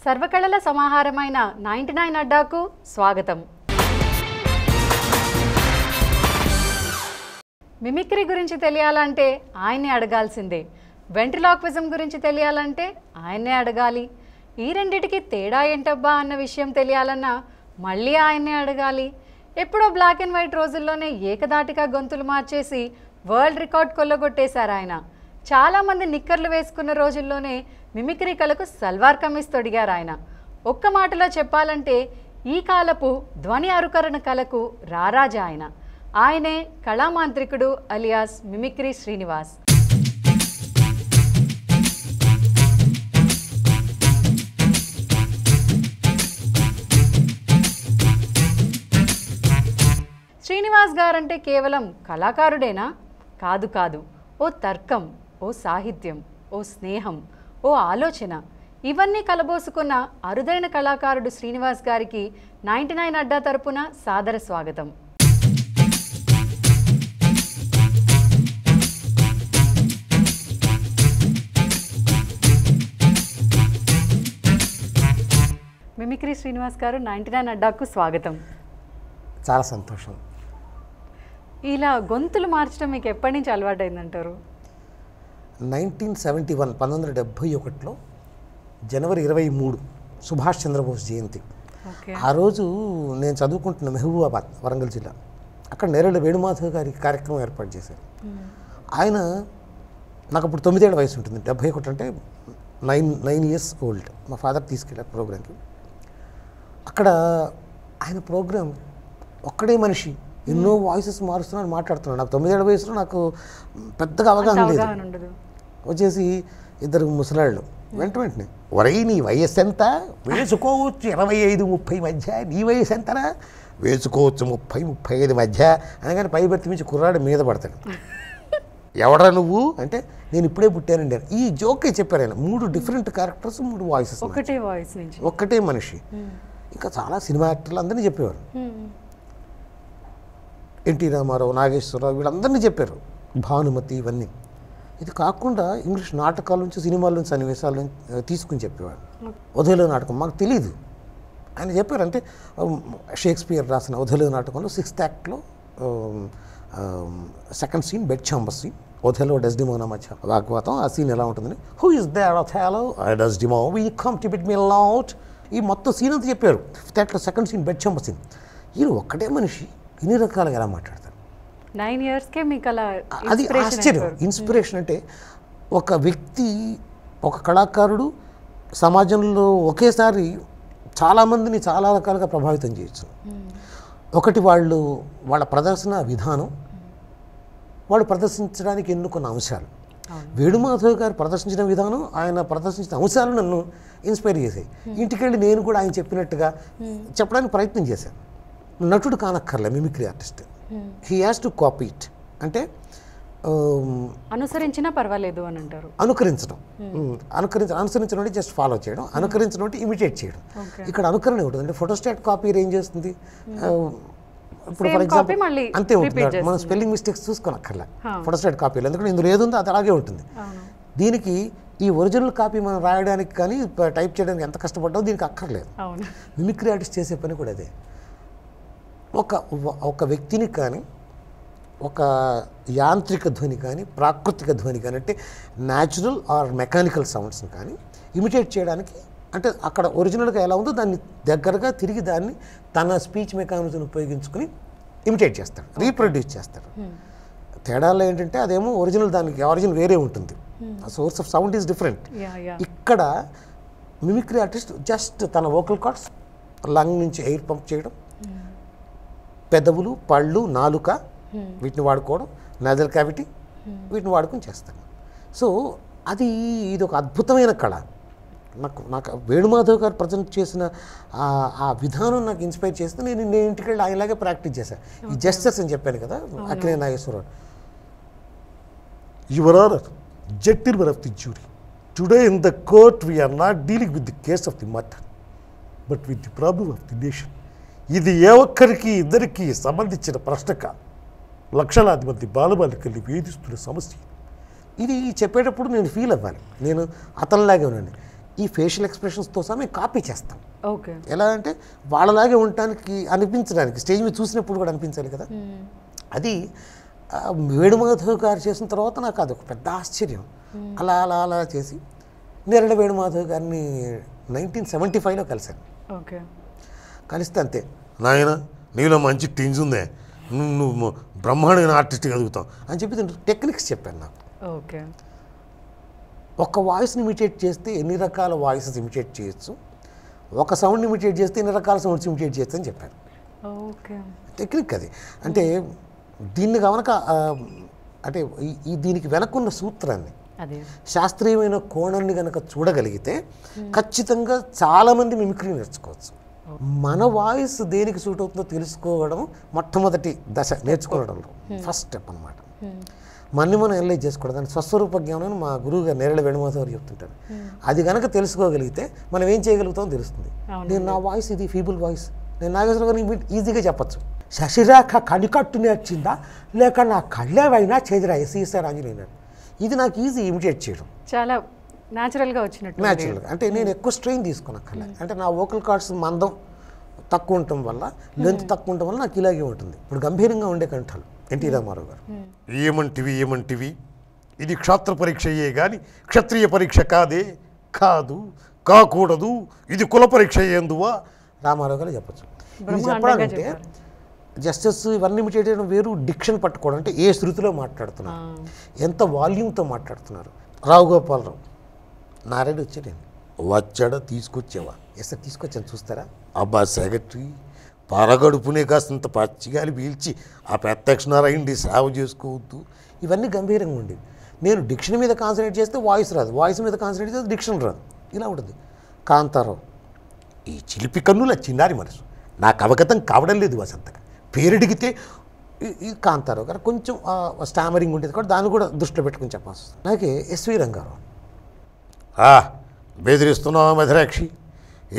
సర్వకళల సమాహారమైన 99 అడ్డాకు స్వాగతం. మిమిక్రీ గురించి తెలియాలంటే ఆయన్నే అడగాల్సిందే. వెంట్రిలాక్విజం గురించి తెలియాలంటే ఆయన్నే అడగాలి. ఈ రెండిటికి తేడా ఏంటబ్బా అన్న విషయం తెలియాలన్నా మళ్ళీ ఆయన్నే అడగాలి. ఎప్పుడో బ్లాక్ అండ్ వైట్ రోజుల్లోనే ఏకదాటిగా గొంతులు మార్చేసి వరల్డ్ రికార్డ్ కొల్లగొట్టేశారు ఆయన. చాలామంది నిక్కర్లు వేసుకున్న రోజుల్లోనే మిమిక్రీ కళకు సల్వార్ కమీజ్ తొడిగారు ఆయన. ఒక్క మాటలో చెప్పాలంటే ఈ కాలపు ధ్వని అనుకరణ కళకు రారాజా ఆయన. ఆయనే కళామాంత్రికుడు అలియాస్ మిమిక్రీ శ్రీనివాస్. శ్రీనివాస్ గారంటే కేవలం కళాకారుడేనా? కాదు కాదు. ఓ తర్కం, ఓ సాహిత్యం, ఓ స్నేహం, ఓ ఆలోచన, ఇవన్నీ కలబోసుకున్న అరుదైన కళాకారుడు శ్రీనివాస్ గారికి 99 అడ్డా తరపున సాదర స్వాగతం. మిమిక్రీ శ్రీనివాస్ గారు 99 అడ్డాకు స్వాగతం. చాలా సంతోషం. ఇలా గొంతులు మార్చడం మీకు ఎప్పటి నుంచి అలవాటైందంటారు? 1971 జనవరి 23 సుభాష్ చంద్రబోస్ జయంతి. ఆ రోజు నేను చదువుకుంటున్న మహబూబాబాద్, వరంగల్ జిల్లా. అక్కడ నేరేళ్ల వేణుమాధవ్ గారి కార్యక్రమం ఏర్పాటు చేశారు. ఆయన నాకు అప్పుడు 9 ఏళ్ల వయసు ఉంటుంది. 71 అంటే 9 years old. మా ఫాదర్ తీసుకెళ్ళారు ప్రోగ్రాంకి. అక్కడ ఆయన ప్రోగ్రాం ఒక్కడే మనిషి ఎన్నో వాయిసెస్ మారుస్తున్నాడు, మాట్లాడుతున్నాడు. నాకు 9 ఏళ్ల వయసులో నాకు పెద్దగా అవగాహన లేదు. వచ్చేసి ఇద్దరు ముసలాళ్ళు వెంటనే ఒరై నీ వయస్సు ఎంత? వేసుకోవచ్చు 25-30 మధ్య. నీ వయసు ఎంతనా? వేసుకోవచ్చు 30-35 మధ్య అనగానే పై బెర్తి నుంచి కుర్రాడు మీద పడతాడు. ఎవడా నువ్వు అంటే నేను ఇప్పుడే పుట్టానండి. ఈ జోకే చెప్పారు ఆయన. 3 డిఫరెంట్ క్యారెక్టర్స్, 3 వాయిసెస్, ఒకటే వాయిస్ నుంచి ఒక్కటే మనిషి. ఇంకా చాలా సినిమా యాక్టర్లు అందరినీ చెప్పేవారు. ఎన్టీ రామారావు, నాగేశ్వరరావు వీళ్ళందరినీ చెప్పారు. భానుమతి ఇవన్నీ. ఇది కాకుండా ఇంగ్లీష్ నాటకాల నుంచి, సినిమాల నుంచి, సన్నివేశాల నుంచి తీసుకుని చెప్పేవాడు. ఒథెలో నాటకం మాకు తెలీదు. ఆయన చెప్పారు. అంటే షేక్స్పియర్ రాసిన ఒథెలో నాటకంలో 6th యాక్ట్లో 2nd scene bed chamber scene. Othello Desdemona మధ్య వాగ్వాతం. ఆ సీన్ ఎలా ఉంటుందని, who is there Othello? Desdemona we come to bed my lord. ఈ మొత్తం సీన్ అంతా చెప్పారు. 5th యాక్ట్లో 2nd scene bed chamber scene. ఈయన ఒక్కటే మనిషి ఇన్ని రకాలుగా ఎలా మాట్లాడతారు? 9 yearsకే మీకు అలా అది ఆశ్చర్యం. ఇన్స్పిరేషన్ అంటే ఒక వ్యక్తి, ఒక కళాకారుడు సమాజంలో ఒకేసారి చాలామందిని చాలా రకాలుగా ప్రభావితం చేయొచ్చు. ఒకటి వాళ్ళ ప్రదర్శన విధానం, వాళ్ళు ప్రదర్శించడానికి ఎన్నుకున్న అంశాలు. వేణుమాధవ్ గారు ప్రదర్శించిన విధానం, ఆయన ప్రదర్శించిన అంశాలు నన్ను ఇన్స్పైర్ చేశాయి. ఇంటికెళ్ళి నేను కూడా ఆయన చెప్పినట్టుగా చెప్పడానికి ప్రయత్నం చేశాను. నటుడు కానక్కర్లే mimicry artist. He has to copy it. అంటే అనుసరించినా పర్వాలేదు అని అంటారు. అనుకరించడం అంటే జస్ట్ ఫాలో చేయడం. అనుకరించడం అంటే ఇమిటేట్ చేయడం. ఇక్కడ అనుకరణ ఉంటుంది. అంటే ఫోటోస్టాట్ కాపీ ఏం చేస్తుంది? ఇప్పుడు ఫర్ ఎగ్జాంపుల్ అంతే ఉంటుంది. మనం స్పెల్లింగ్ మిస్టేక్స్ చూసుకోనక్కర్లే ఫోటోస్టాట్ కాపీలో. ఎందుకంటే ఇందులో ఏది ఉందో అది అలాగే ఉంటుంది. దీనికి ఈ ఒరిజినల్ కాపీ మనం రాయడానికి కానీ టైప్ చేయడానికి ఎంత కష్టపడ్డామో దీనికి అక్కర్లేదు. మిమిక్రీ ఆర్టిస్ట్ చేసే పని కూడా అదే. ఒక వ్యక్తిని కానీ, ఒక యాంత్రిక ధ్వని కానీ, ప్రాకృతిక ధ్వని కానీ, అంటే న్యాచురల్ ఆర్ మెకానికల్ సౌండ్స్ని కానీ ఇమిటేట్ చేయడానికి, అంటే అక్కడ ఒరిజినల్గా ఎలా ఉందో దాన్ని దగ్గరగా తిరిగి దాన్ని తన స్పీచ్ మెకానిజం ఉపయోగించుకుని ఇమిటేట్ చేస్తాడు, రీప్రొడ్యూస్ చేస్తాడు. తేడాలో ఏంటంటే అదేమో ఒరిజినల్, దానికి ఆరిజిన్ వేరే ఉంటుంది. Source of sound is different. ఇక్కడ మిమిక్రీ ఆర్టిస్ట్ జస్ట్ తన వోకల్ కార్డ్స్, లంగ్ నుంచి ఎయిర్ పంప్ చేయడం, పెదవులు, పళ్ళు, నాలుక వీటిని వాడుకోవడం, నాజల్ క్యావిటీ వీటిని వాడుకొని చేస్తాను. సో ఇది ఒక అద్భుతమైన కళ. నాకు వేణుమాధవ్ గారు ప్రజెంట్ చేసిన ఆ విధానం నాకు ఇన్స్పైర్ చేస్తే నేను ఇంటికి వెళ్ళి ఆయనలాగే ప్రాక్టీస్ చేశాను. ఈ జస్టర్స్ అని చెప్పాను కదా, Akkineni Nageswararao. Your honour, judgement of the jury, today in the court we are not dealing with the case of the murder but with the problem of the nation. ఇది ఏ ఒక్కరికి ఇద్దరికి సంబంధించిన ప్రశ్న కాదు, లక్షలాది మంది బాలబాలికల్ని వేధిస్తున్న సమస్య. ఇది చెప్పేటప్పుడు నేను ఫీల్ అవ్వాలి, నేను అతనిలాగే ఉన్నాను. ఈ ఫేషియల్ ఎక్స్ప్రెషన్స్తో సహా మేము కాపీ చేస్తాం. ఓకే. ఎలా అంటే వాళ్ళలాగే ఉండటానికి అనిపించడానికి స్టేజ్ మీద చూసినప్పుడు కూడా అనిపించాలి కదా. అది వేణుమాధవ్ గారు చేసిన తర్వాత నాకు అదొక పెద్ద ఆశ్చర్యం. అలా అలా అలా చేసి నేరళ వేణుమాధవ్ గారిని 1975లో కలిశాను. ఓకే. కలిస్తే అంతే, నాయన నీలో మంచి టింజ్ ఉందే, నువ్వు బ్రహ్మాండమైన ఆర్టిస్ట్ ఎదుగుతావు అని చెప్పి టెక్నిక్స్ చెప్పాను నాకు. ఓకే. ఒక వాయిస్ని ఇమిటేట్ చేస్తే ఎన్ని రకాల వాయిసెస్ ఇమిటేట్ చేయొచ్చు, ఒక సౌండ్ ఇమిటేట్ చేస్తే ఎన్ని రకాల సౌండ్స్ ఇమిటేట్ చేయొచ్చు అని చెప్పాను. ఓకే. టెక్నిక్ అది. అంటే దీన్ని కనుక అంటే దీనికి వెనక్కున్న సూత్రాన్ని, శాస్త్రీయమైన కోణాన్ని కనుక చూడగలిగితే ఖచ్చితంగా చాలామంది మిమిక్రీ నేర్చుకోవచ్చు. మన వాయిస్ దేనికి సూట్ అవుతుందో తెలుసుకోవడం మొట్టమొదటి దశ నేర్చుకోవడంలో ఫస్ట్ స్టెప్ అనమాట. మనం అనలైజ్ చేసుకోవడం, దాన్ని స్వస్వరూప జ్ఞానం మా గురువు గారు నేరళ వేణుమాధవ్ గారు చెప్తుంటారు. అది కనుక తెలుసుకోగలిగితే మనం ఏం చేయగలుగుతామో తెలుస్తుంది. నేను నా వాయిస్ ఇది ఫీబుల్ వాయిస్, నేను నాగేశ్వర గారిని ఈజీగా చెప్పచ్చు. శశిరేఖ కనికట్టు నేర్చిందా లేక నా కళ్ళేవైనా చేదిరా ఎస్ఈసార్ ఆంజనేయులు, ఇది నాకు ఈజీ ఇమిటేట్ చేయడం, చాలా న్యాచురల్గా వచ్చినట్టు. న్యాచురల్గా అంటే నేను ఎక్కువ స్ట్రెయిన్ తీసుకున్నక్కర్లే. అంటే నా వోకల్ కార్డ్స్ మందం తక్కువ ఉండటం వల్ల, లెంత్ తక్కువ ఉండటం వల్ల నాకు ఇలాగే ఉంటుంది. ఇప్పుడు గంభీరంగా ఉండే కంఠాలు ఎన్టీ రామారావు గారు, ఏమంటివి ఇది క్షాత్ర పరీక్ష అయ్యే కానీ క్షత్రియ పరీక్ష కాదు కాకూడదు, ఇది కుల పరీక్ష అయ్యేందువా రామారావు గారు చెప్పచ్చు. ఇది చెప్పాలంటే జస్టిస్ ఇవన్నీ ఇమిటేట్ చేయడం వేరు, డిక్షన్ పట్టుకోవడం అంటే ఏ శృతిలో మాట్లాడుతున్నారు, ఎంత వాల్యూమ్తో మాట్లాడుతున్నారు. రావు గోపాలరావు నారాయణ వచ్చాడండి, వచ్చాడా తీసుకొచ్చావా, ఎస్ సార్ తీసుకొచ్చాను చూస్తారా, అబ్బా సెక్రటరీ పరగడుపునే కాస్తంత పచ్చిగాలి పీల్చి ఆ ప్రత్యక్షనారాయణి సేవ చేసుకోవద్దు, ఇవన్నీ గంభీరంగా ఉండేవి. నేను డిక్షన్ మీద కాన్సన్ట్రేట్ చేస్తే వాయిస్ రాదు, వాయిస్ మీద కాన్సన్ట్రేట్ చేస్తే డిక్షన్ రాదు, ఇలా ఉంటుంది. కాంతారావు ఈ చిలిపి కన్నుల చిన్నారి మనసు నాకు అవగతం కావడం లేదు వసంతగా, పేరడిగితే ఈ కాంతారావు గారు కొంచెం స్టామరింగ్ ఉండేది కూడా, దాన్ని కూడా దృష్టిలో పెట్టుకుని చెప్పాల్సి వస్తుంది. అలాగే ఎస్వి రంగారావు, బెదిరిస్తున్నావు మధురాక్షి,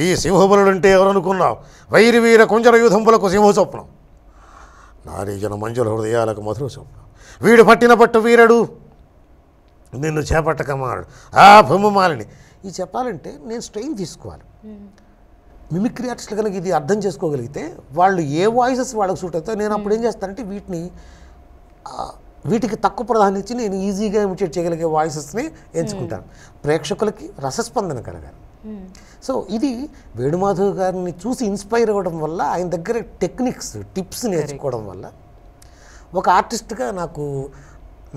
ఈ సింహబలుడు అంటే ఎవరనుకున్నావు, వైరి వీర కుంజర యూధంబులకు సింహ స్వప్నం, నారీజన మంజుల హృదయాలకు మధుర స్వప్నం, వీడు పట్టిన పట్టు వీరడు నిన్ను చేపట్టకమాడు భూమమాలిని. ఇది చెప్పాలంటే నేను స్ట్రెయిన్ తీసుకోవాలి. మిమిక్రీ ఆర్టిస్టులు కనుక ఇది అర్థం చేసుకోగలిగితే వాళ్ళు ఏ వాయిసెస్ వాళ్ళకి సూట్ అవుతాయో, నేను అప్పుడు ఏం చేస్తానంటే వీటికి తక్కువ ప్రాధాన్యత ఇచ్చి నేను ఈజీగా ఇమిటేట్ చేయగలిగే వాయిసెస్ని ఎంచుకుంటాను. ప్రేక్షకులకి రసస్పందన కలగాలి. సో ఇది వేణుమాధవ్ గారిని చూసి ఇన్స్పైర్ అవ్వడం వల్ల, ఆయన దగ్గర టెక్నిక్స్ టిప్స్ నేర్చుకోవడం వల్ల ఒక ఆర్టిస్ట్గా నాకు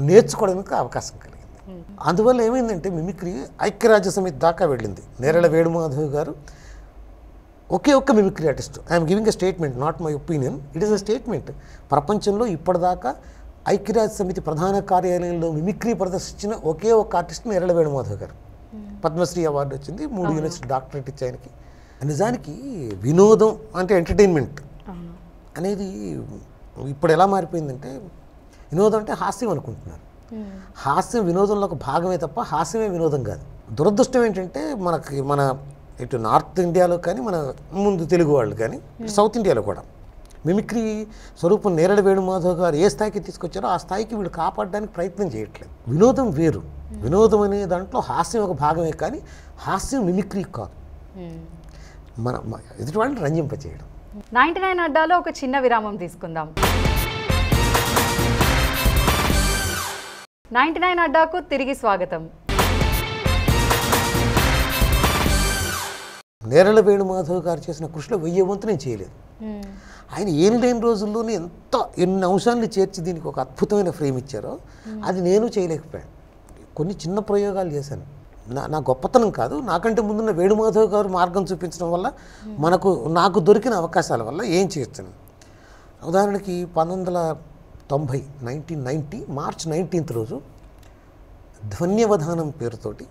నేర్చుకోవడానికి అవకాశం కలిగింది. అందువల్ల ఏమైందంటే మిమిక్రీ ఐక్యరాజ్య సమితి దాకా వెళ్ళింది. నేరళ వేణుమాధవ్ గారు ఒకే ఒక్క mimicry artist. I'm giving a statement, not my opinion, it is a statement. ప్రపంచంలో ఇప్పటిదాకా ఐక్యరాజ్య సమితి ప్రధాన కార్యాలయంలో మిమిక్రీ ప్రదర్శించిన ఒకే ఒక్క ఆర్టిస్ట్ నేరళ వేణుమాధవ్ గారు. పద్మశ్రీ అవార్డు వచ్చింది, 3 యూనివర్సిటీ డాక్టరేట్ ఇచ్చి ఆయనకి. నిజానికి వినోదం అంటే ఎంటర్టైన్మెంట్ అనేది ఇప్పుడు ఎలా మారిపోయిందంటే, వినోదం అంటే హాస్యం అనుకుంటున్నారు. హాస్యం వినోదంలో ఒక భాగమే తప్ప హాస్యమే వినోదం కాదు. దురదృష్టం ఏంటంటే మన ఇటు నార్త్ ఇండియాలో కానీ, మన ముందు తెలుగు వాళ్ళు కానీ, సౌత్ ఇండియాలో కూడా మిమిక్రీ స్వరూపం నేరళ వేణుమాధవ్ గారు ఏ స్థాయికి తీసుకొచ్చారో ఆ స్థాయికి వీళ్ళు కాపాడడానికి ప్రయత్నం చేయట్లేదు. వినోదం వేరు, వినోదం అనే దాంట్లో హాస్యం ఒక భాగమే కానీ హాస్యం మిమిక్రీ కాదు, మన ఎదుటి వాళ్ళని రంజింపచేయడం. 99 అడ్డాలో ఒక చిన్న విరామం తీసుకుందాం. 99 అడ్డాకు తిరిగి స్వాగతం. నేరళ వేణుమాధవ్ గారు చేసిన కృషిలో 1000 వంతు నేను చేయలేదు. ఆయన ఏం లేని రోజుల్లోనే ఎన్ని అంశాలను చేర్చి దీనికి ఒక అద్భుతమైన ఫ్రేమ్ ఇచ్చారో అది నేను చేయలేకపోయాను. కొన్ని చిన్న ప్రయోగాలు చేశాను. నా గొప్పతనం కాదు, నాకంటే ముందున్న వేణుమాధవ్ గారు మార్గం చూపించడం వల్ల నాకు దొరికిన అవకాశాల వల్ల ఏం చేయొచ్చాను. ఉదాహరణకి 1990 మార్చ్ 19th రోజు ధ్వన్యవధానం పేరుతోటి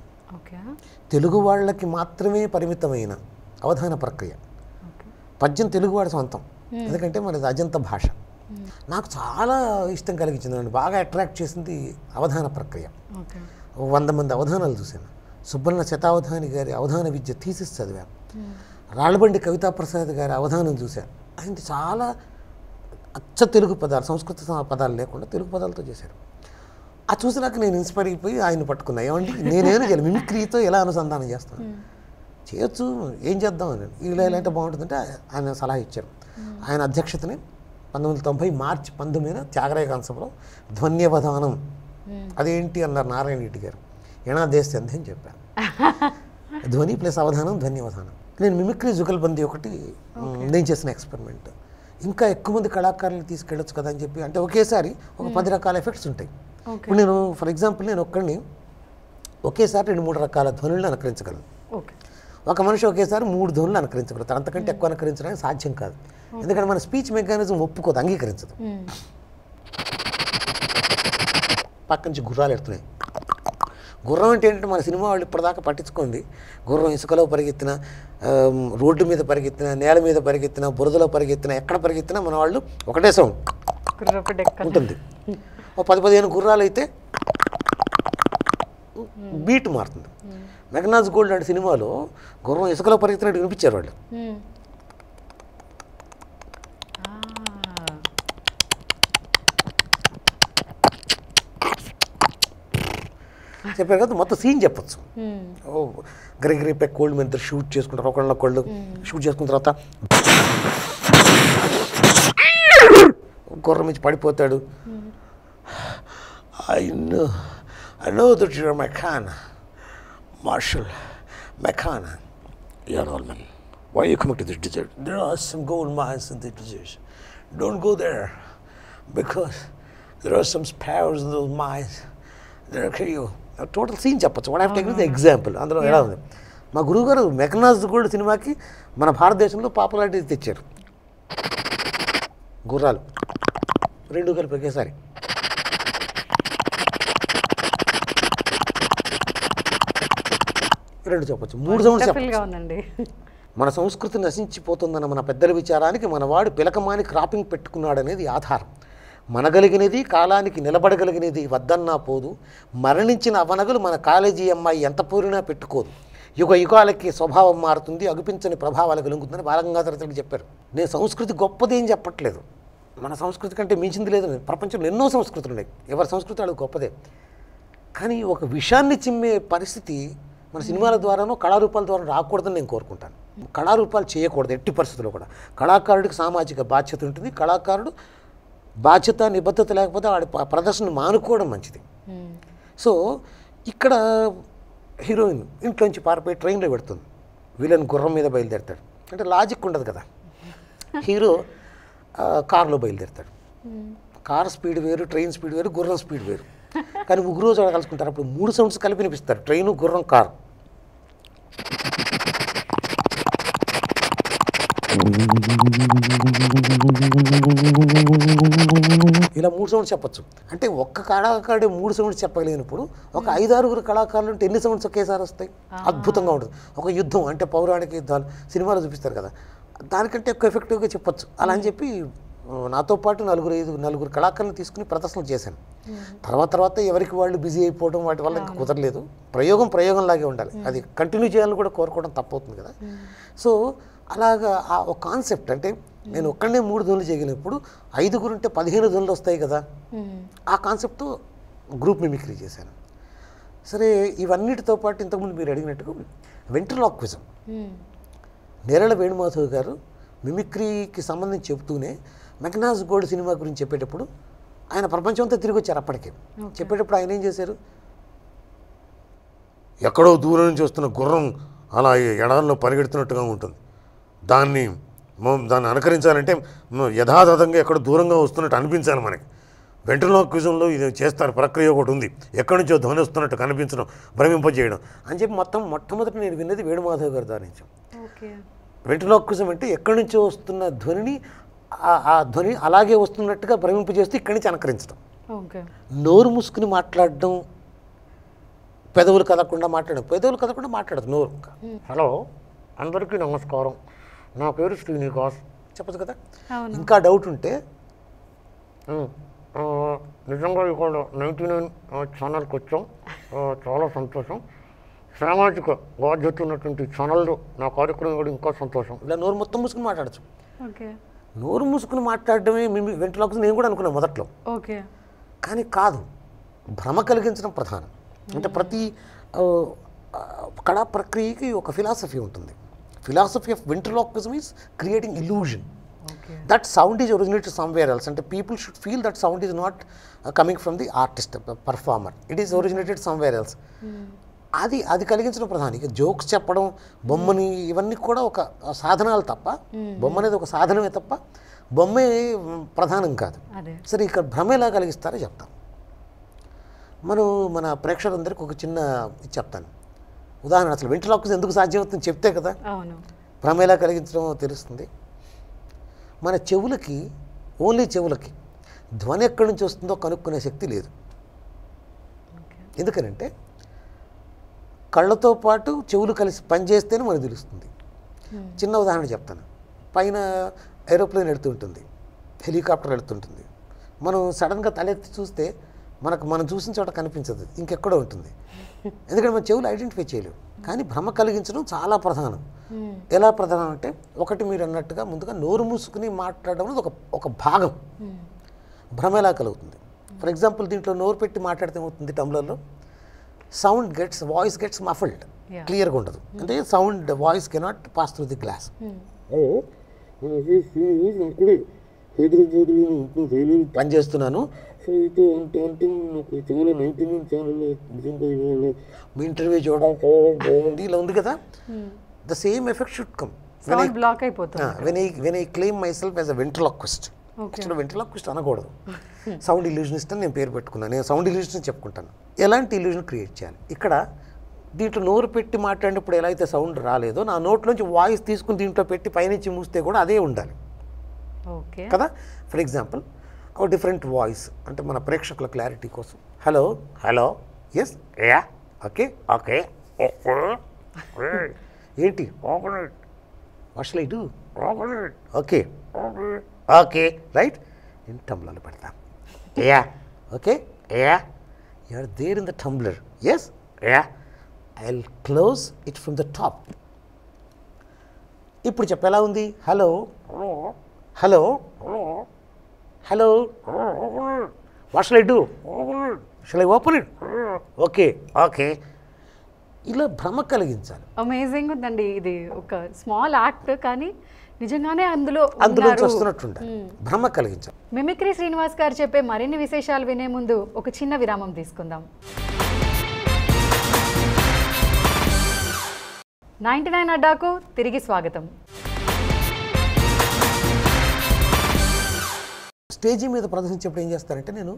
తెలుగు వాళ్ళకి మాత్రమే పరిమితమైన అవధాన ప్రక్రియ. పద్యం తెలుగువాడి సొంతం, ఎందుకంటే మనది అజంత భాష. నాకు చాలా ఇష్టం కలిగించింది, బాగా అట్రాక్ట్ చేసింది అవధాన ప్రక్రియ. 100 మంది అవధానాలు చూశాను. సుబ్బన్న శతావధాని గారి అవధాన విద్య థీసిస్ చదివాను. రాళ్ళబండి కవితాప్రసాద్ గారి అవధానం చూశాను. ఆయన చాలా అచ్చ తెలుగు పదాలు, సంస్కృత పదాలు లేకుండా తెలుగు పదాలతో చేశారు. అది చూసినాక నేను ఇన్స్పైర్ అయిపోయి ఆయన పట్టుకున్నా. ఏమండి నేనేం చేయాలి, మిమిక్రీతో ఎలా అనుసంధానం చేస్తాను. చేయొచ్చు, ఏం చేద్దాం అని. ఇలా ఎలా అంటే బాగుంటుందంటే ఆయన సలహా ఇచ్చారు. ఆయన అధ్యక్షతని 1990 మార్చి 19న త్యాగరాయ కాంసంలో ధ్వన్యవధానం అదేంటి అన్నారు నారాయణ రెడ్డి గారు. ఏనాదేశ్ అంది అని చెప్పాను. ధ్వని ప్లస్ అవధానం, ధ్వన్యవధానం. నేను మిమిక్రీ జుగల్బందీ ఒకటి నేను చేసిన ఎక్స్పెరిమెంట్. ఇంకా ఎక్కువ మంది కళాకారులు తీసుకెళ్ళొచ్చు కదా అని చెప్పి, అంటే ఒకేసారి ఒక 10 రకాల ఎఫెక్ట్స్ ఉంటాయి. ఇప్పుడు నేను ఫర్ ఎగ్జాంపుల్ నేను ఒక్కడిని ఒకేసారి 2-3 రకాల ధ్వనులను అనుకరించగలను. ఒక మనిషి ఒకేసారి 3 ధ్వనులు అనుకరించగలుగుతారు. అంతకంటే ఎక్కువ అనుకరించడానికి సాధ్యం కాదు. ఎందుకంటే మన స్పీచ్ మెకానిజం ఒప్పుకోదు, అంగీకరించదు. పక్క నుంచి గుర్రాలు ఎడుతున్నాయి. గుర్రం అంటే ఏంటంటే మన సినిమా వాళ్ళు ఇప్పటిదాకా పట్టించుకోండి. గుర్రం ఇసుకలో పరిగెత్తిన, రోడ్డు మీద పరిగెత్తిన, నేల మీద పరిగెత్తిన, బురదలో పరిగెత్తిన, ఎక్కడ పరిగెత్తినా మన వాళ్ళు ఒకటే సౌండ్ ఉంటుంది. ఓ 10-15 గుర్రాలు అయితే బీట్ మారుతుంది. మెగ్నాజ్ గోల్డ్ లాంటి సినిమాలో గుర్రం ఇసుకలో పరిగెత్తినట్టు వినిపించారు వాళ్ళు. చెప్పారు కదా, మొత్తం సీన్ చెప్పచ్చు. గ్రెగరీ పెక్ కోల్డ్ మీద షూట్ చేసుకుంటారు, ఒకళ్ళు షూట్ చేసుకున్న తర్వాత గుర్రం నుంచి పడిపోతాడు. I know that you're Mechana, Marshal Mechana. You're all men. Why are you coming to this desert? There are some gold mines in the desert. Don't go there because there are some sparrows in those mines. They'll kill you. Total scene చెప్పచ్చు. What have taken the example. అందులో ఎలా ఉంది, మా గురువుగారు మెగ్నాజ్ gold సినిమాకి మన భారతదేశంలో popularity తెచ్చారు. గుర్రాలు 2 కలిపి ఒకేసారి. రెండు చెప్పచ్చు, 3 సౌండ్స్ చెప్పచ్చు. మన సంస్కృతి నశించిపోతుందన్న మన పెద్దల విచారానికి మనవాడు పిలకమాని క్రాపింగ్ పెట్టుకున్నాడనేది ఆధారం. మనగలిగినది కాలానికి నిలబడగలిగినది వద్దన్నా పోదు, మరణించిన అవనగలు మన కాలేజీ అమ్మాయి ఎంత పూరినా పెట్టుకోదు, యుగ యుగాలకి స్వభావం మారుతుంది, అగుపించని ప్రభావాలు కలుగుతుందని బాలగంగాధర చెప్పారు. నేను సంస్కృతి గొప్పది ఏం చెప్పట్లేదు, మన సంస్కృతి కంటే మించింది లేదు. ప్రపంచంలో ఎన్నో సంస్కృతులు ఉన్నాయి, ఎవరి సంస్కృతి అది గొప్పదే. కానీ ఒక విషయాన్ని చిమ్మే పరిస్థితి మన సినిమాల ద్వారానో కళారూపాల ద్వారా రాకూడదని నేను కోరుకుంటాను. కళారూపాలు చేయకూడదు ఎట్టి పరిస్థితుల్లో కూడా. కళాకారుడికి సామాజిక బాధ్యత ఉంటుంది. కళాకారుడు బాధ్యత నిబద్ధత లేకపోతే వాడి ప్రదర్శన మానుకోవడం మంచిది. సో ఇక్కడ హీరోయిన్ ఇంట్లోంచి పారిపోయి ట్రైన్లో పెడుతుంది, విలన్ గుర్రం మీద బయలుదేరుతాడు. అంటే లాజిక్ ఉండదు కదా. హీరో కారులో బయలుదేరుతాడు. కార్ స్పీడ్ వేరు, ట్రైన్ స్పీడ్ వేరు, గుర్రం స్పీడ్ వేరు. కానీ ముగ్గురు రోజు కలుసుకుంటారు. అప్పుడు 3 సౌండ్స్ కలిపి వినిపిస్తారు, ట్రైను, గుర్రం, కారు. ఇలా 3 సౌండ్స్ చెప్పచ్చు. అంటే ఒక్క కళాకారుడే 3 సౌండ్స్ చెప్పగలిగినప్పుడు ఒక 5-6 కళాకారులు ఉంటే ఎన్ని సౌండ్స్ ఒకేసారి వస్తాయి? అద్భుతంగా ఉంటుంది. ఒక యుద్ధం అంటే పౌరాణిక యుద్ధాలు సినిమాలో చూపిస్తారు కదా, దానికంటే ఎక్కువ ఎఫెక్టివ్గా చెప్పచ్చు. అలా అని చెప్పి నాతో పాటు 4 కళాకారులను తీసుకుని ప్రదర్శనలు చేశాను. తర్వాత ఎవరికి వాళ్ళు బిజీ అయిపోవడం వాటి వల్ల ఇంకా కుదరలేదు. ప్రయోగంలాగే ఉండాలి, అది కంటిన్యూ చేయాలని కూడా కోరుకోవడం తప్పవుతుంది కదా. సో అలాగా ఆ ఒక కాన్సెప్ట్, అంటే నేను ఒక్కడనే 3 ధ్వనులు చేయగలిగినప్పుడు 5 ఉంటే 15 ధ్వనులు వస్తాయి కదా, ఆ కాన్సెప్ట్తో గ్రూప్ మిమిక్రీ చేశాను. సరే, ఇవన్నిటితో పాటు ఇంతకుముందు మీరు అడిగినట్టుగా వెంట్రలాక్విజం, నేరళ వేణుమాధవ్ గారు మిమిక్రీకి సంబంధించి చెబుతూనే మెగ్నాజ్ గోల్డ్ సినిమా గురించి చెప్పేటప్పుడు ఆయన ప్రపంచం అంతా తిరిగి వచ్చారు. అప్పటికే చెప్పేటప్పుడు ఆయన ఏం చేశారు, ఎక్కడో దూరం నుంచి వస్తున్న గుర్రం అలా ఎడారిలో పరిగెడుతున్నట్టుగా ఉంటుంది, దాన్ని అనుకరించాలంటే యథాతథంగా ఎక్కడో దూరంగా వస్తున్నట్టు అనిపించాలి మనకి. వెంట్రలాక్విజంలో ఇది చేస్తారు, ప్రక్రియ ఒకటి ఉంది, ఎక్కడి నుంచో ధ్వని వస్తున్నట్టు కనిపించడం, భ్రమింపజేయడం అని చెప్పి మొట్టమొదటి నేను విన్నది వేణుమాధవ్ గారి దాని నుంచి. వెంట్రలాక్విజం అంటే ఎక్కడి నుంచో వస్తున్న ధ్వనిని ఆ ధ్వని అలాగే వస్తున్నట్టుగా భ్రమింపజేస్తూ ఇక్కడి నుంచి అనుకరించడం. నోరు మూసుకుని మాట్లాడడం, పెదవులు కదకుండా మాట్లాడదు నోరు. హలో, అందరికీ నమస్కారం, నా పేరు శ్రీనివాస్ చెప్పదు కదా. ఇంకా డౌట్ ఉంటే నిజంగా ఇక్కడ 99 ఛానల్కి వచ్చాం, చాలా సంతోషం, సామాజిక బాధ్యత ఉన్నటువంటి ఛానల్లో నా కార్యక్రమం కూడా ఇంకా సంతోషం. ఇలా నోరు మొత్తం మూసుకుని మాట్లాడచ్చు. నోరు మూసుకుని మాట్లాడడమే వెంట్రలాక్విజం నేను కూడా అనుకున్నాను మొదట్లో. కానీ కాదు, భ్రమ కలిగించడం ప్రధానం. అంటే ప్రతి కళా ప్రక్రియకి ఒక ఫిలాసఫీ ఉంటుంది. Philosophy of ventriloquism is creating illusion. That sound is originated somewhere else. అంటే people should feel that sound is not coming from the artist performer, it is originated somewhere else. అది కలిగించడం ప్రధానం. ఇక జోక్స్ చెప్పడం, బొమ్మని, ఇవన్నీ కూడా ఒక సాధనాలు తప్ప, బొమ్మ అనేది ఒక సాధనమే తప్ప బొమ్మే ప్రధానం కాదు. సరే, ఇక్కడ భ్రమ ఎలా కలిగిస్తారో చెప్తాం. మన ప్రేక్షకులందరికీ ఒక చిన్న ఇది చెప్తాను ఉదాహరణ. అసలు వెంట్రిలాక్విజం ఎందుకు సాధ్యమవుతుంది చెప్తే కదా భ్రమ ఎలా కలిగించడం తెలుస్తుంది. మన చెవులకి, ఓన్లీ చెవులకి ధ్వని ఎక్కడి నుంచి వస్తుందో కనుక్కునే శక్తి లేదు. ఎందుకనంటే కళ్ళతో పాటు చెవులు కలిసి పనిచేస్తేనే మనకు తెలుస్తుంది. చిన్న ఉదాహరణ చెప్తాను. పైన ఏరోప్లేన్ వెళుతుంటుంది, హెలికాప్టర్ వెళుతుంటుంది. మనం సడన్గా తలెత్తి చూస్తే మనం చూసిన చోట కనిపించదు, ఇంకెక్కడో ఉంటుంది. ఎందుకంటే మన చెవులు ఐడెంటిఫై చేయలేవు. కానీ భ్రమ కలిగించడం చాలా ప్రధానం. ఎలా ప్రధానం అంటే, ఒకటి మీరు అన్నట్టుగా ముందుగా నోరు మూసుకుని మాట్లాడడం అనేది ఒక భాగం. భ్రమ ఎలా కలుగుతుంది? ఫర్ ఎగ్జాంపుల్, దీంట్లో నోరు పెట్టి మాట్లాడితే ఏమవుతుంది, టంబ్లర్లో వాయిస్ గెట్స్ మఫల్డ్, క్లియర్గా ఉండదు. అంటే sound, voice cannot pass through the glass. పని చేస్తున్నాను, మీ ఇంటర్వ్యూ చూడడం ఇలా ఉంది కదా, the same effect should come when I claim myself as a ventriloquist. యాక్చువల్గా వెంట్రిలాక్విస్ట్ అనకూడదు, సౌండ్ ఇల్యూజనిస్ట్ అని నేను పేరు పెట్టుకున్నాను. నేను సౌండ్ ఇల్యూజనిస్ట్ చెప్పుకుంటాను. ఎలాంటి ఇల్యూజన్ క్రియేట్ చేయాలి? ఇక్కడ దీంట్లో నోరు పెట్టి మాట్లాడినప్పుడు ఎలా అయితే సౌండ్ రాలేదో, నా నోట్లోంచి వాయిస్ తీసుకుని దీంట్లో పెట్టి పైనుంచి మూస్తే కూడా అదే ఉండాలి కదా. ఫర్ ఎగ్జాంపుల్, ఒక డిఫరెంట్ వాయిస్, అంటే మన ప్రేక్షకుల క్లారిటీ కోసం. Hello, hello, yes, yeah, okay, okay, ఏంటి, what shall I do, okay, okay, right, నేను టంబ్లర్లో పెడతాను. Yeah, okay, yeah, you are there in the tumbler, yes, yeah, I will close it from the top. ఇప్పుడు చెప్ప ఎలా ఉంది? Hello, hello, hello, what shall I do, shall I open it, okay, okay. ఇలా భ్రమ కలిగించాలి. Amazing ఉందండి. ఇది ఒక స్మాల్ యాక్ట్, కానీ నిజంగానే అందులో వస్తున్నట్టుండాలి. భ్రమ కలిగించాలి. మిమిక్రీ శ్రీనివాస్ గారు చెప్పే మరిన్ని విశేషాలు వినే ముందు ఒక చిన్న విరామం తీసుకుందాం. 99 అడ్డాకు తిరిగి స్వాగతం. స్టేజీ మీద ప్రదర్శించేప్పుడు ఏం చేస్తారంటే, నేను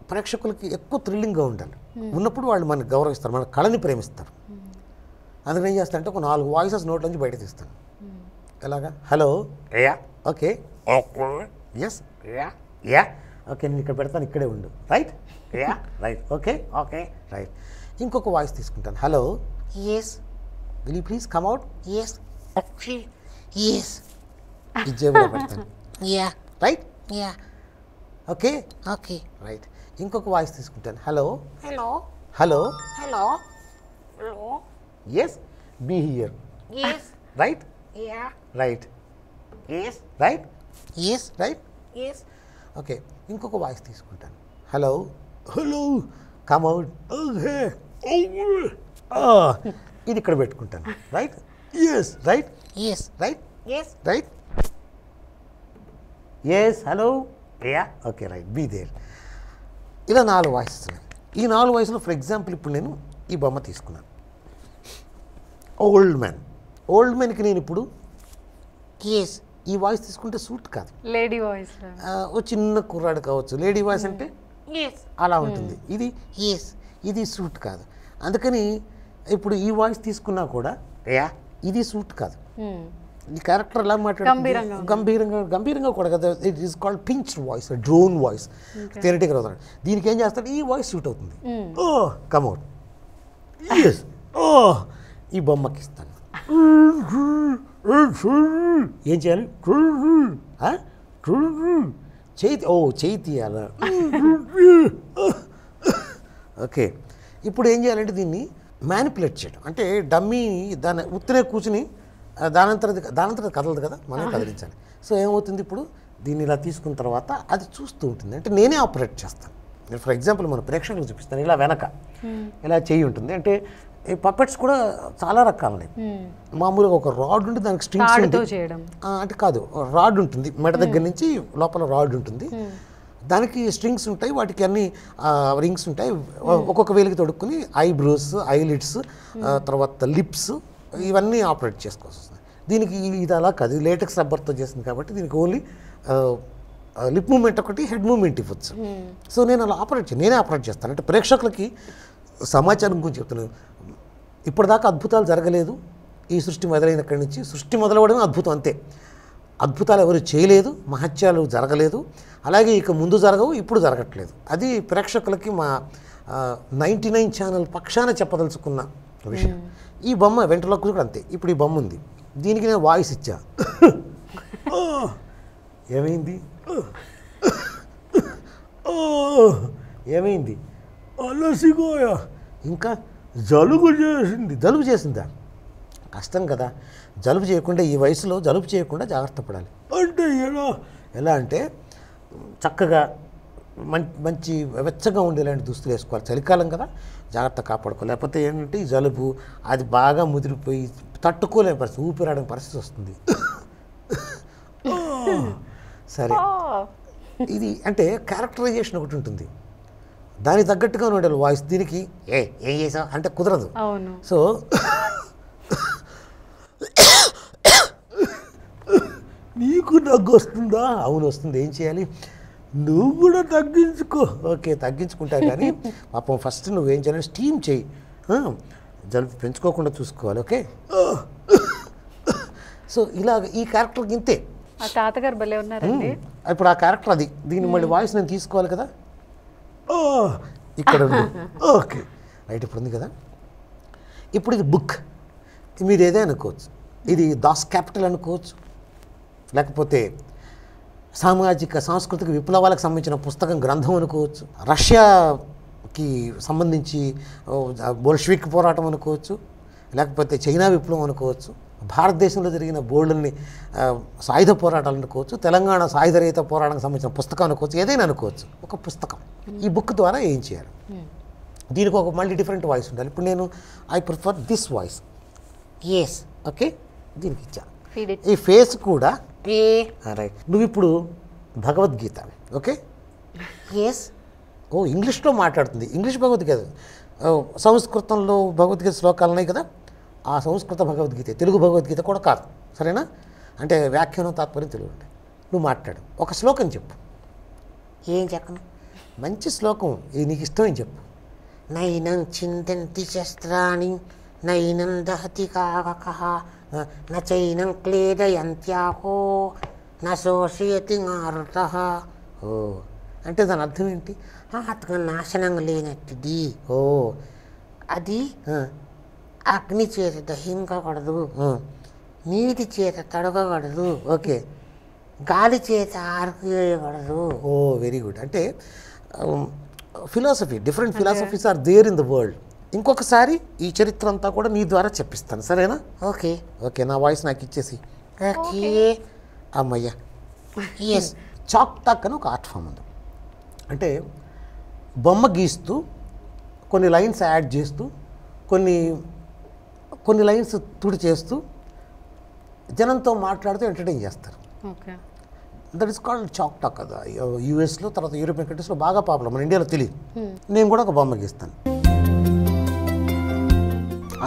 ప్రేక్షకులకి ఎక్కువ థ్రిల్లింగ్గా ఉండాలి. ఉన్నప్పుడు వాళ్ళు మనకు గౌరవిస్తారు, మన కళని ప్రేమిస్తారు. అందుకని ఏం చేస్తారంటే, ఒక 4 వాయిసెస్ నోట్ నుంచి బయట తీస్తాను. ఎలాగా? Hello, yeah, okay, yes, yeah, yeah, okay, నేను ఇక్కడ పెడతాను, ఇక్కడే ఉండు, right, yeah, right, okay, okay, right. ఇంకొక వాయిస్ తీసుకుంటాను. Hello, yes, will you please come out, yes, okay, yes, ఈ జేబులో పెడతాను. Yeah, right, yeah, okay, okay, right. ఇంకొక వాయిస్ తీసుకుంటాను. Hello, hello, hello, hello, hello, yes, be here, yes, right, yeah, right, yes, right, yes, right, yes, okay. ఇంకొక voice తీసుకుంటాను. Hello, hello, come out, okay, ఇది ఇక్కడ పెట్టుకుంటాను. Right, yes, right, yes, right, yes, right, yes, hello, yeah, okay, right, be there. ఇలా 4 voices ఉన్నాయి. ఈ 4 వాయిస్లో for example ఇప్పుడు నేను ఈ బొమ్మ తీసుకున్నాను. ఓల్డ్ మ్యాన్కి నేను ఇప్పుడు ఎస్, ఈ వాయిస్ తీసుకుంటే సూట్ కాదు. లేడీ వాయిస్, ఓ చిన్న కుర్రాడు కావచ్చు. లేడీ వాయిస్ అంటే ఎస్ అలా ఉంటుంది. ఇది ఎస్, ఇది సూట్ కాదు. అందుకని ఇప్పుడు ఈ వాయిస్ తీసుకున్నా కూడా యా, ఇది సూట్ కాదు. ఈ క్యారెక్టర్ ఎలా మాట్లాడుతుంది, గంభీరంగా కూడా కదా. It is called pinched voice, drone voice, theoretical అవుతాడు. దీనికి ఏం చేస్తాడు, ఈ వాయిస్ సూట్ అవుతుంది. ఓ, కమ్ అవుట్, ఎస్, ఓ, ఈ బొమ్మకి ఇస్తాను. ఏం చేయాలి, చేతి, ఓ చేయి తీయాలా, ఓకే. ఇప్పుడు ఏం చేయాలంటే దీన్ని మ్యానిపులేట్ చేయడం, అంటే డమ్మీ దాన్ని ఉత్తనే కూర్చుని దానంతరం కదలదు కదా, మనం కదిలించాలి. సో ఏమవుతుంది, ఇప్పుడు దీన్ని ఇలా తీసుకున్న తర్వాత అది చూస్తూ ఉంటుంది, అంటే నేనే ఆపరేట్ చేస్తాను. నేను ఫర్ ఎగ్జాంపుల్ మన ప్రేక్షకులకు చూపిస్తాను. ఇలా వెనక ఇలా చెయ్యి ఉంటుంది. అంటే ఈ పప్పెట్స్ కూడా చాలా రకాలు ఉన్నాయి. మామూలుగా ఒక రాడ్ ఉంటుంది, దానికి స్ట్రింగ్స్ అంటే కాదు, రాడ్ ఉంటుంది మెడ దగ్గర నుంచి లోపల రాడ్ ఉంటుంది, దానికి స్ట్రింగ్స్ ఉంటాయి, వాటికి అన్ని రింగ్స్ ఉంటాయి. ఒక్కొక్క వేలికి తొడుక్కుని ఐబ్రోస్, ఐలిడ్స్, తర్వాత లిప్స్ ఇవన్నీ ఆపరేట్ చేసుకోవాల్సి వస్తుంది. దీనికి ఇది అలా కాదు, లేటెక్స్ రబ్బర్తో చేసింది కాబట్టి దీనికి ఓన్లీ లిప్ మూమెంట్ ఒకటి, హెడ్ మూమెంట్ ఇవ్వచ్చు. సో నేను అలా నేనే ఆపరేట్ చేస్తాను. అంటే ప్రేక్షకులకి సమాచారం గురించి చెప్తున్నాను. ఇప్పటిదాకా అద్భుతాలు జరగలేదు. ఈ సృష్టి మొదలైనక్కడి నుంచి సృష్టి మొదలవడమే అద్భుతం, అంతే. అద్భుతాలు ఎవరు చేయలేదు, మహత్యాలు జరగలేదు, అలాగే ఇక ముందు జరగవు, ఇప్పుడు జరగట్లేదు. అది ప్రేక్షకులకి మా 99 ఛానల్ పక్షాన చెప్పదలుచుకున్న విషయం. ఈ బొమ్మ వెంట్రులకు కూడా అంతే. ఇప్పుడు ఈ బొమ్మ ఉంది, దీనికి నేను వాయిస్ ఇచ్చా. ఏమైంది ఏమైంది అలసిపోయా, ఇంకా జలుబు చేసిందా? కష్టం కదా, జలుబు చేయకుండా ఈ వయసులో జలుబు చేయకుండా జాగ్రత్త పడాలి. అంటే ఎలా అంటే చక్కగా మంచి వెచ్చగా ఉండేలాంటి దుస్తులు వేసుకోవాలి. చలికాలం కదా, జాగ్రత్త కాపాడుకోవాలి. లేకపోతే ఏంటంటే ఈ జలుబు అది బాగా ముదిరిపోయి తట్టుకోలేని పరిస్థితి, ఊపిరాడని పరిస్థితి వస్తుంది. సరే, ఇది అంటే క్యారెక్టరైజేషన్ ఒకటి ఉంటుంది, దానికి తగ్గట్టుగా ఉండాలి వాయిస్. దీనికి ఏం చేసావు అంటే కుదరదు. సో నీకు దగ్గు వస్తుందా? అవును వస్తుంది. ఏం చేయాలి? నువ్వు కూడా తగ్గించుకో. ఓకే, తగ్గించుకుంటా, కానీ పాపం ఫస్ట్ నువ్వేం చేయాలి, స్టీమ్ చేయి, జలుబు పెంచుకోకుండా చూసుకోవాలి. ఓకే, సో ఇలా ఈ క్యారెక్టర్కి ఇంతే. తాతగారు భలే ఉన్నారండి. ఇప్పుడు ఆ క్యారెక్టర్ అది, దీన్ని మళ్ళీ వాయిస్ నేను తీసుకోవాలి కదా, ఇక్కడ ఉంది. ఓకే రైట్, ఇప్పుడు ఉంది కదా. ఇప్పుడు ఇది బుక్, మీరు ఏదే అనుకోవచ్చు. ఇది దాస్ క్యాపిటల్ అనుకోవచ్చు, లేకపోతే సామాజిక సాంస్కృతిక విప్లవాలకు సంబంధించిన పుస్తకం, గ్రంథం అనుకోవచ్చు. రష్యాకి సంబంధించి బోల్షివిక్ పోరాటం అనుకోవచ్చు, లేకపోతే చైనా విప్లవం అనుకోవచ్చు, భారతదేశంలో జరిగిన బోల్డ్ని సాయుధ పోరాటాలు అనుకోవచ్చు, తెలంగాణ సాయుధ రహిత పోరాటానికి సంబంధించిన పుస్తకం అనుకోవచ్చు, ఏదైనా అనుకోవచ్చు. ఒక పుస్తకం, ఈ బుక్ ద్వారా ఏం చేయాలి, దీనికి ఒక మళ్ళీ డిఫరెంట్ వాయిస్ ఉండాలి. ఇప్పుడు నేను I prefer this voice. Yes, okay, దీనికి ఇచ్చా. ఈ ఫేస్ కూడా రైట్. నువ్వు ఇప్పుడు భగవద్గీత, ఓకే, ఎస్. ఓ ఇంగ్లీష్లో మాట్లాడుతుంది, ఇంగ్లీష్ భగవద్గీత. సంస్కృతంలో భగవద్గీత శ్లోకాలు ఉన్నాయి కదా, ఆ సంస్కృత భగవద్గీత, తెలుగు భగవద్గీత కూడా కాదు, సరేనా? అంటే వ్యాఖ్యానం తాత్పర్యం తెలుగు ఉంటాయి. నువ్వు మాట్లాడు, ఒక శ్లోకం చెప్పు. ఏం చెప్పను? మంచి శ్లోకం, ఇది నీకు ఇష్టమని చెప్పు. నైనం చింతంతి శస్త్రాణి నైనం దహతి కావకః నైనం క్లేదయంత్యాహో నశోషయతి మారుతః. ఓ అంటే దాని అర్థం ఏంటి? ఆత్మ నాశనం లేనట్టుది. ఓ అది అగ్ని చేత దహించకూడదు, నీటి చేత తడగకూడదు, ఓకే, గాలి చేత ఆరివేయకూడదు. Oh very good. అంటే philosophy, different philosophies are there in the world. ఇంకొకసారి ఈ చరిత్ర అంతా కూడా నీ ద్వారా చెప్పిస్తాను, సరేనా? ఓకే ఓకే, నా వాయిస్ నాకు ఇచ్చేసి. ఓకే అమ్మయ్య. ఎస్, చాక్ టాక్ అని ఒక ఆర్ట్ ఫామ్ ఉంది. అంటే బొమ్మ గీస్తూ కొన్ని లైన్స్ యాడ్ చేస్తూ కొన్ని లైన్స్ తుడి చేస్తూ జనంతో మాట్లాడుతూ ఎంటర్టైన్ చేస్తారు. That is called chalk talk. కదా యూఎస్లో, తర్వాత యూరోపియన్ కంట్రీస్లో బాగా పాపులర్, మన ఇండియాలో తెలియదు. నేను కూడా ఒక బొమ్మ గీస్తాను.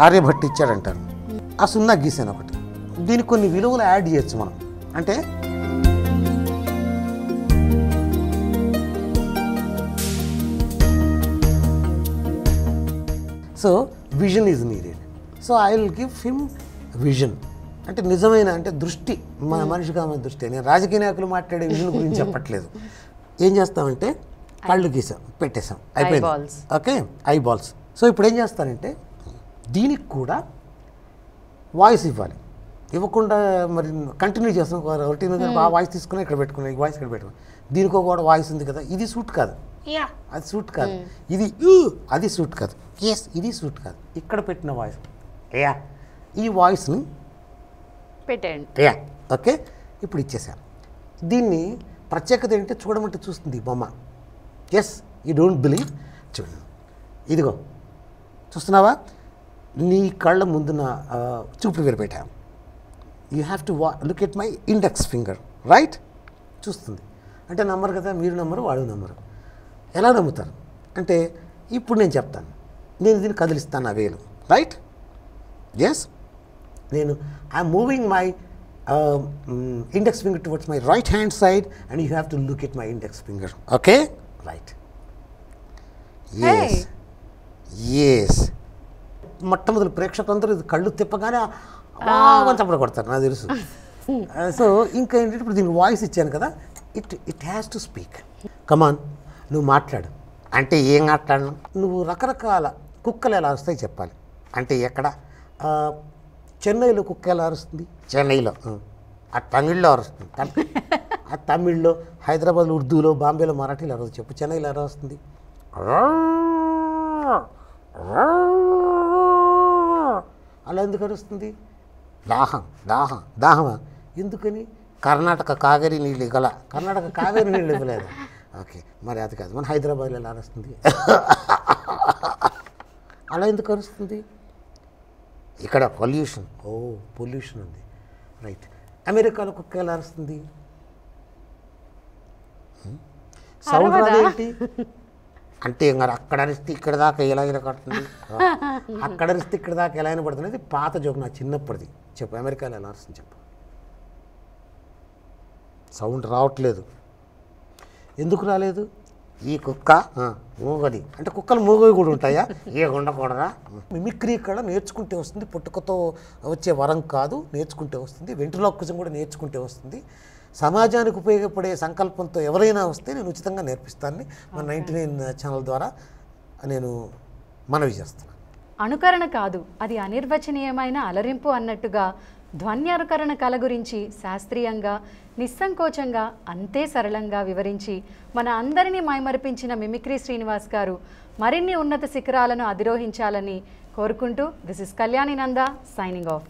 ఆర్యభట్ ఇచ్చాడంటారు, ఆ సున్నా గీసాను ఒకటి. దీనికి కొన్ని విలువలు యాడ్ చేయొచ్చు మనం. అంటే so vision is needed. So I will give him vision. అంటే నిజమైన, అంటే దృష్టి, మన మనిషిగా మన దృష్టి. నేను రాజకీయ నాయకులు మాట్లాడే విజన్ గురించి చెప్పట్లేదు. ఏం చేస్తామంటే కళ్ళు గీసాం, పెట్టేసాం, అయిపోయింది. Okay, I balls. సో ఇప్పుడు ఏం చేస్తానంటే దీనికి కూడా వాయిస్ ఇవ్వాలి. ఇవ్వకుండా మరి కంటిన్యూ చేస్తాం, రొటీన్గా ఆ వాయిస్ తీసుకుని ఇక్కడ పెట్టుకున్నాం, ఈ వాయిస్ ఇక్కడ పెట్టుకున్నాం. దీనికి కూడా వాయిస్ ఉంది కదా, ఇది సూట్ కాదు, అది సూట్ కాదు, ఇది అది సూట్ కాదు, ఎస్ ఇది సూట్ కాదు. ఇక్కడ పెట్టిన వాయిస్ ఈ వాయిస్ని పెట్టండి. ఓకే, ఇప్పుడు ఇచ్చేసాను. దీన్ని ప్రత్యేకత ఏంటంటే చూడమంటే చూస్తుంది బొమ్మ. Yes you don't believe. చూడండి, ఇదిగో చూస్తున్నావా, నీ కళ్ళ ముందున చూపు వేరు పెట్టాను. You have to look at my index finger, right? చూస్తుంది అంటే నమ్మరు కదా, మీరు నమ్మరు, వాడు నమ్మరు. ఎలా నమ్ముతారు అంటే ఇప్పుడు నేను చెప్తాను, నేను దీన్ని కదిలిస్తాను ఆ వేలు, రైట్? ఎస్, నేను I'm moving my index finger towards my right hand side and you have to look at my index finger. Okay, right? Yes yes. మొట్టమొదటి ప్రేక్షకులందరూ ఇది కళ్ళు తిప్పగానే చప్పడ కొడతారు, నాకు తెలుసు. సో ఇంకా ఏంటంటే ఇప్పుడు దీనికి వాయిస్ ఇచ్చాను కదా, ఇట్ హ్యాస్ టు స్పీక్. కమాన్, నువ్వు మాట్లాడు. అంటే ఏం మాట్లాడను? నువ్వు రకరకాల కుక్కలు ఎలా అరుస్తాయి చెప్పాలి. అంటే ఎక్కడ? చెన్నైలో కుక్క ఎలా అరుస్తుంది? చెన్నైలో. ఆ తమిళ్లో అరుస్తుంది, ఆ తమిళ్లో, హైదరాబాద్లో ఉర్దూలో, బాంబేలో మరాఠీలో అరవదు. చెప్పు, చెన్నైలో ఎలా వస్తుంది? అలా ఎందుకు అరుస్తుంది? దాహం దాహం దాహమా? ఎందుకని? కర్ణాటక కావేరీ నీళ్ళు ఇవ్వాల. కర్ణాటక కావేరీ నీళ్ళు ఇవ్వలేదు. ఓకే, మరి అది కాదు. మన హైదరాబాద్లో ఎలా అరుస్తుంది? అలా ఎందుకు అరుస్తుంది? ఇక్కడ పొల్యూషన్. ఓ, పొల్యూషన్ ఉంది, రైట్. అమెరికాలో కుక్క ఎలా అరుస్తుంది? సౌండ్ రాదేంటి అంటే మరి అక్కడ అరిస్తే ఇక్కడ దాకా ఎలా కడుతుంది, అక్కడ అరిస్తే ఇక్కడ దాకా ఎలా పడుతుంది? అది పాత జోక్, నా చిన్నప్పటిది. చెప్పు, అమెరికాలో ఎలా అరుస్తుంది చెప్పు. సౌండ్ రావట్లేదు. ఎందుకు రాలేదు? ఈ కుక్క మూగది. అంటే కుక్కలు మూగవి కూడా ఉంటాయా? ఏ ఉండకూడదా? మిమిక్రీ ఇక్కడ నేర్చుకుంటే వస్తుంది, పుట్టుకతో వచ్చే వరం కాదు, నేర్చుకుంటే వస్తుంది. వెంట్రులాక్విజం కూడా నేర్చుకుంటే వస్తుంది. సమాజానికి ఉపయోగపడే సంకల్పంతో ఎవరైనా వస్తే నేను ఉచితంగా నేర్పిస్తానని మన 99 ఛానల్ ద్వారా నేను మనవి చేస్తున్నాను. అనుకరణ కాదు, అది అనిర్వచనీయమైన అలరింపు అన్నట్టుగా ధ్వన్యానుకరణ కళ గురించి శాస్త్రీయంగా, నిస్సంకోచంగా, అంతే సరళంగా వివరించి మన అందరినీ మైమరిపించిన మిమిక్రీ శ్రీనివాస్ గారు మరిన్ని ఉన్నత శిఖరాలను అధిరోహించాలని కోరుకుంటూ, this is Kalyani Nanda signing off.